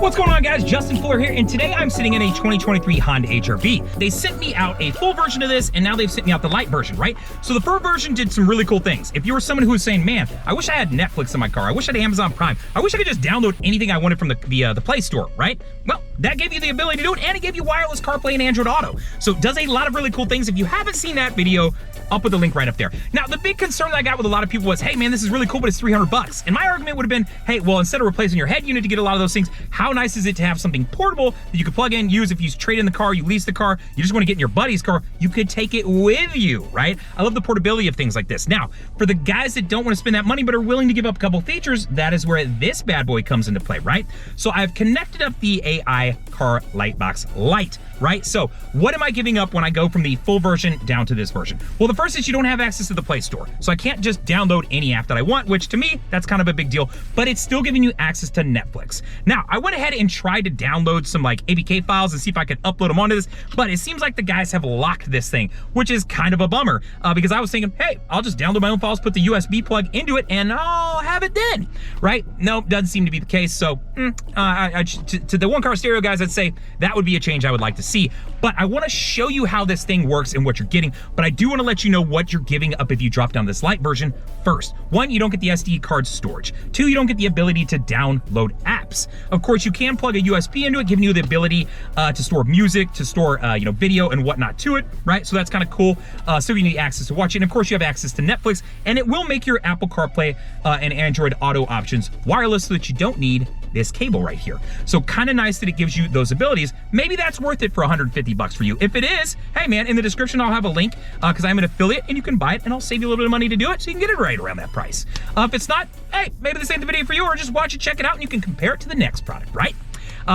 What's going on, guys? Justin Fuller here, and today I'm sitting in a 2023 Honda HR-V. They sent me out a full version of this, and now they've sent me out the light version, right? So the full version did some really cool things. If you were someone who was saying, man, I wish I had Netflix in my car, I wish I had Amazon Prime, I wish I could just download anything I wanted from the Play Store, right? Well, that gave you the ability to do it, and it gave you wireless CarPlay and Android Auto. So it does a lot of really cool things. If you haven't seen that video, I'll put the link right up there. Now, the big concern that I got with a lot of people was, hey man, this is really cool, but it's 300 bucks. And my argument would have been, hey, well, instead of replacing your head unit to get a lot of those things, how nice is it to have something portable that you could plug in, use if you trade in the car, you lease the car, you just want to get in your buddy's car, you could take it with you, right? I love the portability of things like this. Now, for the guys that don't want to spend that money but are willing to give up a couple features, that is where this bad boy comes into play, right? So I've connected up the AI Car Lite Box Lite, right? So what am I giving up when I go from the full version down to this version? Well, the first is you don't have access to the Play Store. So I can't just download any app that I want, which to me, that's kind of a big deal, but it's still giving you access to Netflix. Now, I went ahead and tried to download some like APK files and see if I could upload them onto this, but it seems like the guys have locked this thing, which is kind of a bummer because I was thinking, hey, I'll just download my own files, put the USB plug into it, and I'll have it then, right? No, doesn't seem to be the case. So to the one car stereo guys, I'd say that would be a change I would like to see, but I want to show you how this thing works and what you're getting, but I do want to let you know what you're giving up if you drop down this Lite version first. One, you don't get the SD card storage. Two, you don't get the ability to download apps. Of course, you can plug a USB into it, giving you the ability to store music, to store video and whatnot to it, right? So that's kind of cool. So you need access to watch it. And of course, you have access to Netflix, and it will make your Apple CarPlay and Android Auto options wireless so that you don't need this cable right here. So kind of nice that it gives you those abilities. Maybe that's worth it for 150 bucks for you. If it is, hey man, in the description I'll have a link because I'm an affiliate and you can buy it and I'll save you a little bit of money to do it so you can get it right around that price. If it's not, hey, maybe this ain't the video for you, or just watch it, check it out, and you can compare it to the next product, right?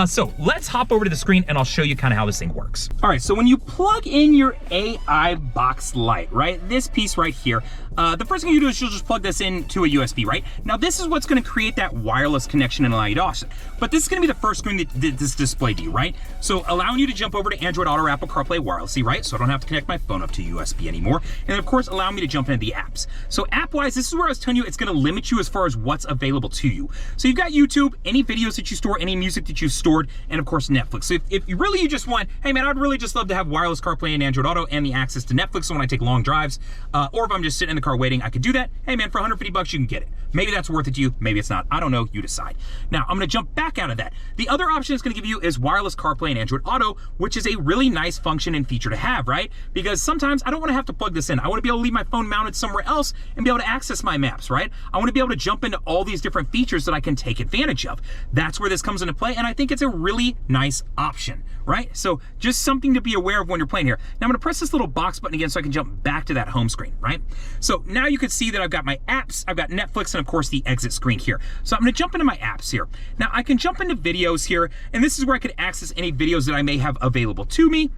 So let's hop over to the screen and I'll show you kind of how this thing works. All right, so when you plug in your AI Box Lite, right, this piece right here, the first thing you do is you'll just plug this into a USB, right? Now this is what's gonna create that wireless connection and allow you to offset. But this is gonna be the first screen that this displayed to you, right? So allowing you to jump over to Android Auto or Apple CarPlay wirelessly, right? So I don't have to connect my phone up to USB anymore. And of course, allow me to jump into the apps. So app-wise, this is where I was telling you it's gonna limit you as far as what's available to you. So you've got YouTube, any videos that you store, any music that you stored, and of course Netflix. So if you really just want, hey man, I'd really just love to have wireless CarPlay and Android Auto and the access to Netflix so when I take long drives, or if I'm just sitting in the car waiting, I could do that. Hey man, for 150 bucks you can get it. Maybe that's worth it to you, maybe it's not. I don't know, you decide. Now I'm gonna jump back out of that. The other option it's gonna give you is wireless CarPlay and Android Auto, which is a really nice function and feature to have, right? Because sometimes I don't wanna have to plug this in. I wanna be able to leave my phone mounted somewhere else and be able to access my maps, right? I wanna be able to jump into all these different features that I can take advantage of. That's where this comes into play, and I think it's a really nice option, right? So just something to be aware of when you're playing here. Now I'm gonna press this little box button again so I can jump back to that home screen, right? So now you can see that I've got my apps, I've got Netflix, and of course the exit screen here. So I'm gonna jump into my apps here. Now I can jump into videos here, and this is where I could access any videos that I may have available to me.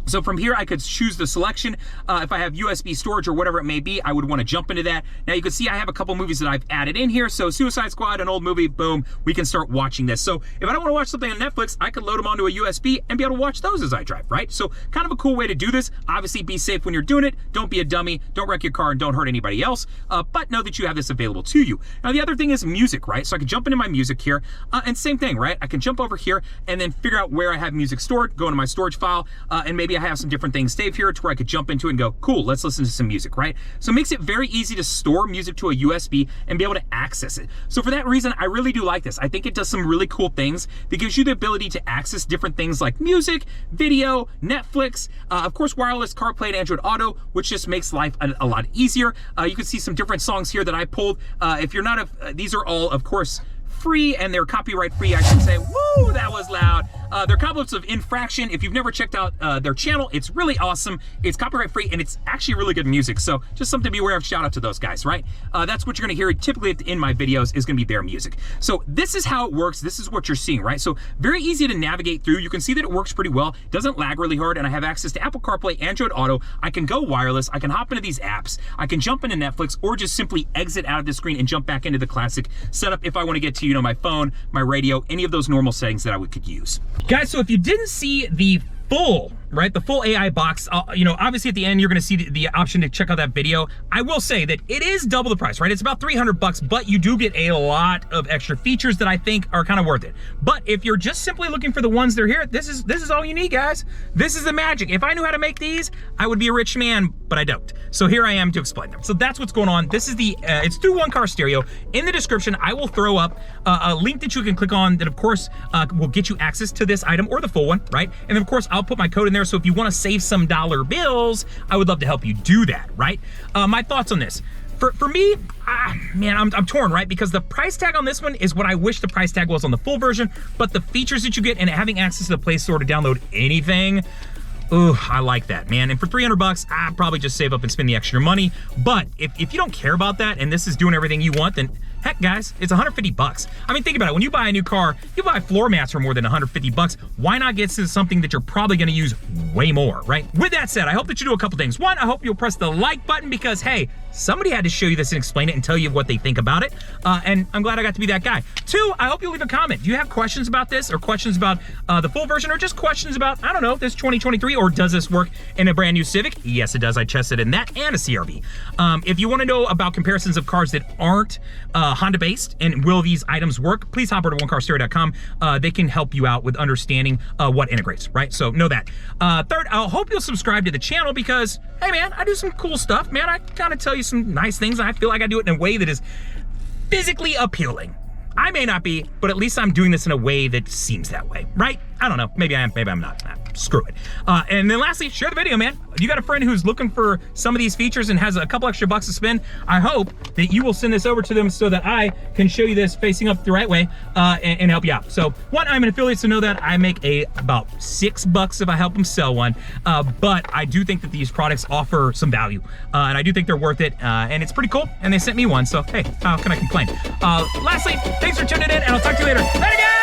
So from here, I could choose the selection. If I have USB storage or whatever it may be, I would want to jump into that. Now you can see I have a couple movies that I've added in here. So Suicide Squad, an old movie, boom, we can start watching this. So if I don't want to watch something on Netflix, I could load them onto a USB and be able to watch those as I drive, right? So kind of a cool way to do this. Obviously be safe when you're doing it. Don't be a dummy, don't wreck your car, and don't hurt anybody else. But know that you have this available to you. Now the other thing is music, right? So I can jump into my music here, and same thing, right? I can jump over here and then figure out where I have music stored, go into my storage file, and maybe I have some different things saved here to where I could jump into it and go, cool, let's listen to some music, right? So it makes it very easy to store music to a USB and be able to access it. So for that reason, I really do like this. I think it does some really cool things that gives you the ability to access different things like music, video, Netflix, of course, wireless CarPlay and Android Auto, which just makes life a lot easier. You can see some different songs here that I pulled. If you're not, these are all, of course, free, and they're copyright free, I should say. Woo, that was loud. They're compliments of Infraction. If you've never checked out their channel, it's really awesome. It's copyright free, and it's actually really good music. So just something to be aware of. Shout out to those guys, right? That's what you're gonna hear typically in my videos is gonna be their music. So this is how it works. This is what you're seeing, right? So very easy to navigate through. You can see that it works pretty well. Doesn't lag really hard, and I have access to Apple CarPlay, Android Auto. I can go wireless. I can hop into these apps. I can jump into Netflix, or just simply exit out of the screen and jump back into the classic setup if I want to get to, you know, my phone, my radio, any of those normal settings that I could use. Guys, so if you didn't see the full right? The full AI box, you know, obviously at the end, you're gonna see the option to check out that video. I will say that it is double the price, right? It's about 300 bucks, but you do get a lot of extra features that I think are kind of worth it. But if you're just simply looking for the ones that are here, this is all you need, guys. This is the magic. If I knew how to make these, I would be a rich man, but I don't. So here I am to explain them. So that's what's going on. This is the, it's through One Car Stereo. In the description, I will throw up a link that you can click on that, of course, will get you access to this item or the full one, right? And then, of course, I'll put my code in there. So if you want to save some dollar bills, I would love to help you do that, right? My thoughts on this. For me, man, I'm torn, right? Because the price tag on this one is what I wish the price tag was on the full version, but the features that you get and having access to the Play Store to download anything, ooh, I like that, man. And for 300 bucks, I'd probably just save up and spend the extra money. But if you don't care about that and this is doing everything you want, then heck, guys, it's 150 bucks. I mean, think about it. When you buy a new car, you buy floor mats for more than 150 bucks. Why not get to something that you're probably gonna use way more, right? With that said, I hope that you do a couple things. One, I hope you'll press the like button because, hey, somebody had to show you this and explain it and tell you what they think about it. And I'm glad I got to be that guy. Two, I hope you leave a comment. Do you have questions about this or questions about the full version or just questions about, I don't know, this 2023 or does this work in a brand new Civic? Yes, it does. I tested in that and a CRV. If you want to know about comparisons of cars that aren't Honda based and will these items work, please hop over to onecarstereo.com. They can help you out with understanding what integrates, right? So know that. Third, I hope you'll subscribe to the channel because, hey man, I do some cool stuff, man. I kind of tell you some nice things. I feel like I do it in a way that is physically appealing. I may not be, but at least I'm doing this in a way that seems that way, right? I don't know. Maybe I am, maybe I'm not. Screw it. And then lastly, share the video, man. If you got a friend who's looking for some of these features and has a couple extra bucks to spend, I hope that you will send this over to them so that I can show you this facing up the right way and help you out. So one, I'm an affiliate, so know that I make about $6 if I help them sell one. But I do think that these products offer some value and I do think they're worth it. And it's pretty cool. And they sent me one, so hey, how can I complain? Lastly, thanks for tuning in and I'll talk to you later. Later, guys!